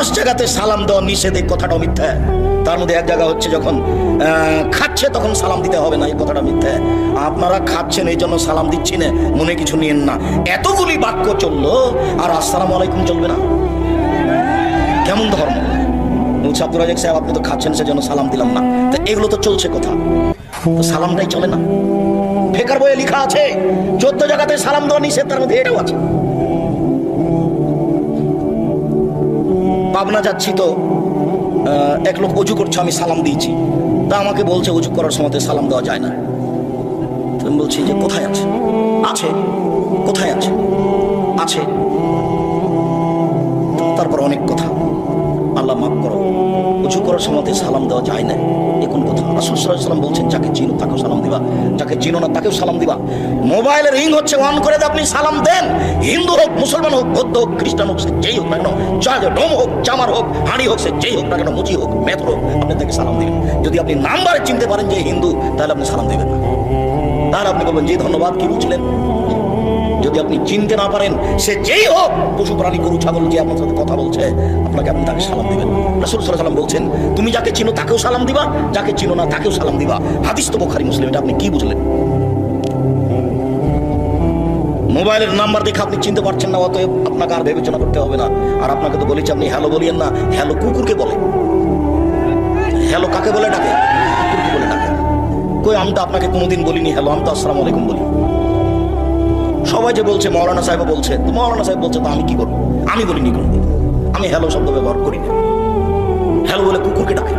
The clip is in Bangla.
10 জায়গাতে সালাম দেওয়া নিষেধ, এই কথাটা মিথ্যা। তার মধ্যে এক জায়গা হচ্ছে যখন খাচ্ছে তখন সালাম দিতে হবে না, এই কথাটা মিথ্যা। আপনারা খাচ্ছেন এই জন্য সালাম দিচ্ছি না, মনে কিছু নিয়েন না। এতগুলি বাক্য চললো আর আসসালামু আলাইকুম চলবে না? কেমন ধর্ম? মুফতি আব্দুর রাজ্জাক সাহেব, আপনি তো খাচ্ছেন সেজন্য সালাম দিলাম না, তো এগুলো তো চলছে কথা, তো সালামটাই চলে না। ফেকার বইয়ে লেখা আছে 14 জায়গাতে সালাম দেওয়া নিষেধ, তার মধ্যে এটাও আছে। পাবনা যাচ্ছি তো এক লোক অজু করছে, আমি সালাম দিয়েছি, তা আমাকে বলছে অজু করার সময় সালাম দেওয়া যায় না। আমি বলছি যে কোথায় আছে? আছে। কোথায় আছে? আছে। তারপর অনেক কথা, আল্লাহ মাফ করো, উঁচু করার সময় সালাম দেওয়া যায় না, এ কোন কথা? রাসূল সাল্লাল্লাহু আলাইহি ওয়াসাল্লাম বলছেন যাকে চিনো তাকেও সালাম দিবা, যাকে চিনো না তাকেও সালাম দিবা। মোবাইলের রিং হচ্ছে, অন করে আপনি সালাম দেন, হিন্দু হোক, মুসলমান হোক, বৌদ্ধ হোক, খ্রিস্টান হোক, সে যেই হোক না কেন, ডোম হোক, চামার হোক, হাঁড়ি হোক, সে যেই হোক না কেন, মুচি হোক, মেথর হোক, আপনি তাকে সালাম দিবেন। যদি আপনি নাম্বারে চিনতে পারেন যে হিন্দু, তাহলে আপনি সালাম দিবেন না, তাহলে আপনি বলবেন জি ধন্যবাদ, কি বলছিলেন। যদি আপনি চিনতে না পারেন, সে যেই হোক, পশু প্রাণী, গরু ছাগল, যে আপনার সাথে কথা বলছে, আপনাকে আপনি তাকে সালাম দিবেন। রাসূল সাল্লাল্লাহু আলাইহি ওয়াসাল্লাম বলছেন তুমি যাকে চিনো তাকেও সালাম দিবা, যাকে চিনো না তাকেও সালাম দিবা। হাদিস তো বুখারী মুসলিম, এটা আপনি কি বুঝলেন? মোবাইলের নাম্বার দেখে আপনি চিনতে পারছেন না, অতএব আপনাকে আর বিবেচনা করতে হবে না। আর আপনাকে তো বলেছি আপনি হ্যালো বলিয়েন না, হ্যালো কুকুরকে বলে। হ্যালো কাকে বলে ডাকে? কুকুরকে বলে ডাকে। কই, আমি তো আপনাকে কোনোদিন বলিনি হ্যালো, আমি তো আসসালামু আলাইকুম বলি। সবাই যে বলছে মাওলানা সাহেব বলছে, তো মাওলানা সাহেব বলছে, তো আমি কি করবো? আমি বলিনি কোনোদিন, আমি হ্যালো শব্দ ব্যবহার করি না। হ্যালো বলে কুকুরকে ডাকে।